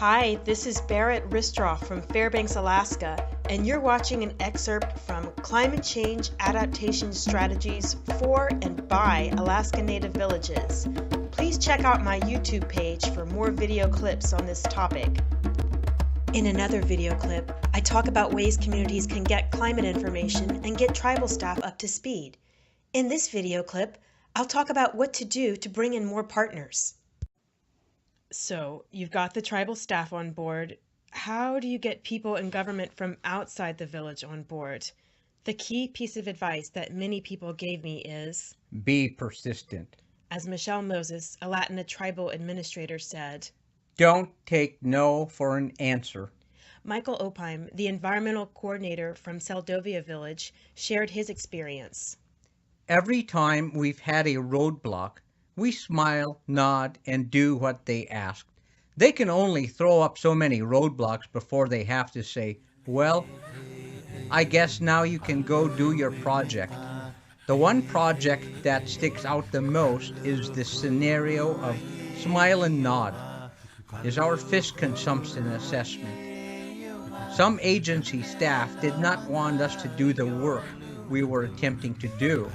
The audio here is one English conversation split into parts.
Hi, this is Barrett Ristroff from Fairbanks, Alaska, and you're watching an excerpt from Climate Change Adaptation Strategies for and by Alaska Native Villages. Please check out my YouTube page for more video clips on this topic. In another video clip, I talk about ways communities can get climate information and get tribal staff up to speed. In this video clip, I'll talk about what to do to bring in more partners. So, you've got the tribal staff on board. How do you get people in government from outside the village on board? The key piece of advice that many people gave me is, be persistent. As Michelle Moses, a Latina tribal administrator, said, don't take no for an answer. Michael Opheim, the environmental coordinator from Seldovia Village, shared his experience. Every time we've had a roadblock, we smile, nod, and do what they asked. They can only throw up so many roadblocks before they have to say, well, I guess now you can go do your project. The one project that sticks out the most is the scenario of smile and nod, is our fish consumption assessment. Some agency staff did not want us to do the work we were attempting to do,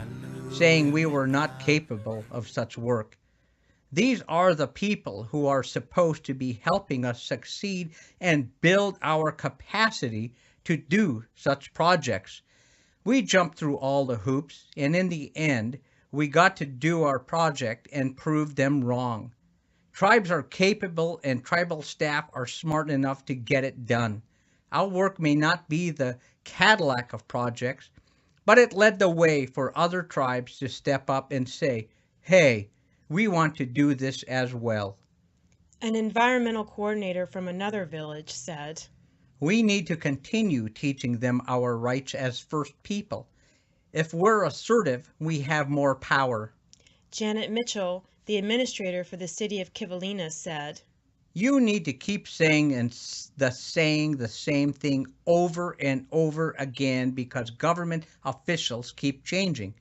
saying we were not capable of such work. These are the people who are supposed to be helping us succeed and build our capacity to do such projects. We jumped through all the hoops, and in the end, we got to do our project and prove them wrong. Tribes are capable and tribal staff are smart enough to get it done. Our work may not be the Cadillac of projects, but it led the way for other tribes to step up and say, hey, we want to do this as well. An environmental coordinator from another village said, we need to continue teaching them our rights as First People. If we're assertive, we have more power. Janet Mitchell, the administrator for the city of Kivalina, said, you need to keep saying the same thing over and over again because government officials keep changing.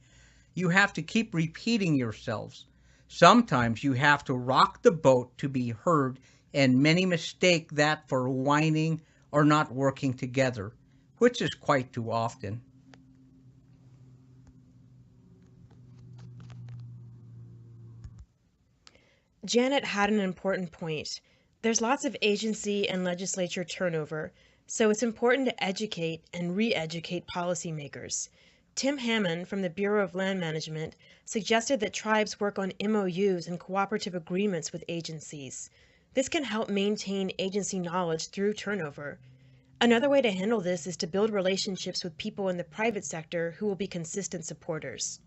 You have to keep repeating yourselves. Sometimes you have to rock the boat to be heard, and many mistake that for whining or not working together, which is quite too often. Janet had an important point. There's lots of agency and legislature turnover, so it's important to educate and re-educate policymakers. Tim Hammond from the Bureau of Land Management suggested that tribes work on MOUs and cooperative agreements with agencies. This can help maintain agency knowledge through turnover. Another way to handle this is to build relationships with people in the private sector who will be consistent supporters.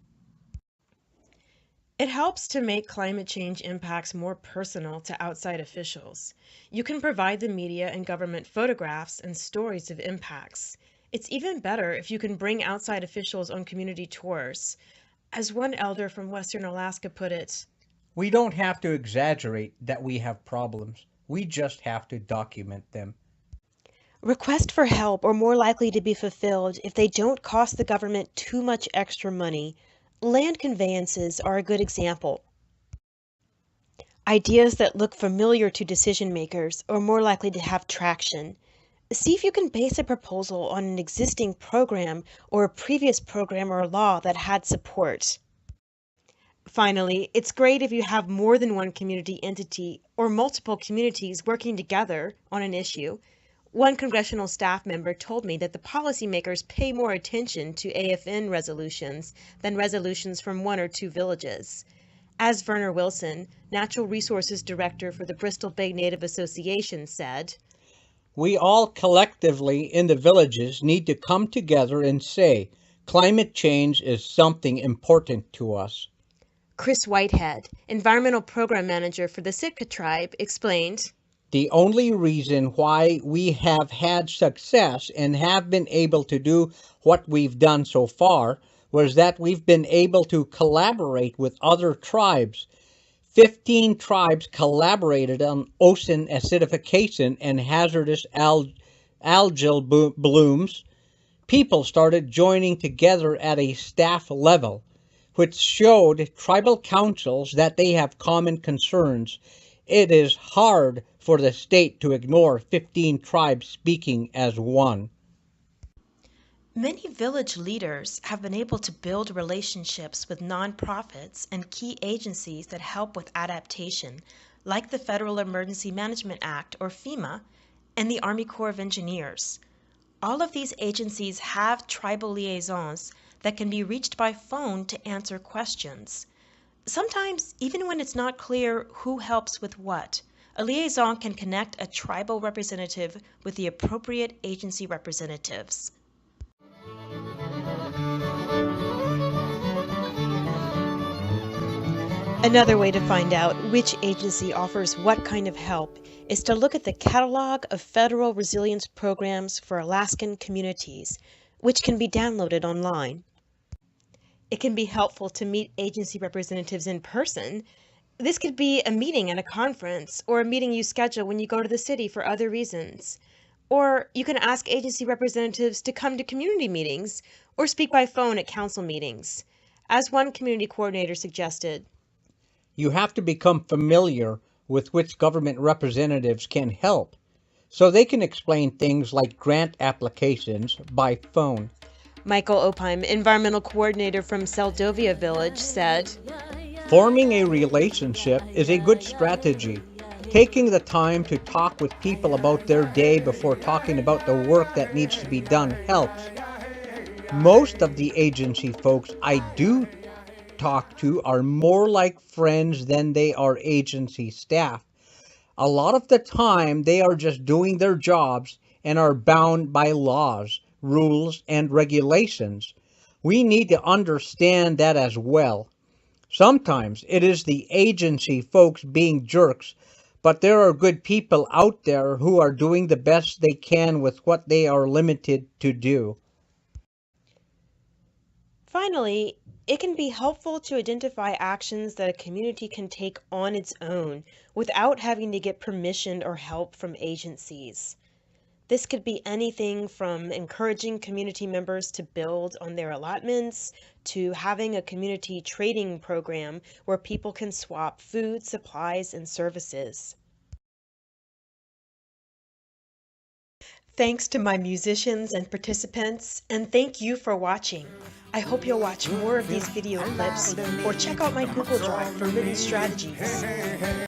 It helps to make climate change impacts more personal to outside officials. You can provide the media and government photographs and stories of impacts. It's even better if you can bring outside officials on community tours. As one elder from Western Alaska put it, we don't have to exaggerate that we have problems. We just have to document them. Requests for help are more likely to be fulfilled if they don't cost the government too much extra money. Land conveyances are a good example. Ideas that look familiar to decision makers are more likely to have traction. See if you can base a proposal on an existing program or a previous program or law that had support. Finally, it's great if you have more than one community entity or multiple communities working together on an issue. One congressional staff member told me that the policymakers pay more attention to AFN resolutions than resolutions from one or two villages. As Verner Wilson, Natural Resources Director for the Bristol Bay Native Association, said, we all collectively in the villages need to come together and say, climate change is something important to us. Chris Whitehead, Environmental Program Manager for the Sitka Tribe, explained, the only reason why we have had success and have been able to do what we've done so far was that we've been able to collaborate with other tribes. 15 tribes collaborated on ocean acidification and hazardous algal blooms. People started joining together at a staff level, which showed tribal councils that they have common concerns. It is hard for the state to ignore 15 tribes speaking as one. Many village leaders have been able to build relationships with nonprofits and key agencies that help with adaptation, like the Federal Emergency Management Act, or FEMA, and the Army Corps of Engineers. All of these agencies have tribal liaisons that can be reached by phone to answer questions. Sometimes, even when it's not clear who helps with what, a liaison can connect a tribal representative with the appropriate agency representatives. Another way to find out which agency offers what kind of help is to look at the catalog of federal resilience programs for Alaskan communities, which can be downloaded online. It can be helpful to meet agency representatives in person. This could be a meeting at a conference or a meeting you schedule when you go to the city for other reasons. Or you can ask agency representatives to come to community meetings or speak by phone at council meetings, as one community coordinator suggested. You have to become familiar with which government representatives can help, so they can explain things like grant applications by phone. Michael Opheim, environmental coordinator from Seldovia Village, said, Forming a relationship is a good strategy. Taking the time to talk with people about their day before talking about the work that needs to be done helps. Most of the agency folks I do talk to are more like friends than they are agency staff. A lot of the time, they are just doing their jobs and are bound by laws, rules, and regulations. We need to understand that as well. Sometimes it is the agency folks being jerks, but there are good people out there who are doing the best they can with what they are limited to do. Finally, it can be helpful to identify actions that a community can take on its own without having to get permission or help from agencies. This could be anything from encouraging community members to build on their allotments to having a community trading program where people can swap food, supplies, and services. Thanks to my musicians and participants, and thank you for watching. I hope you'll watch more of these video clips or check out my Google Drive for written strategies.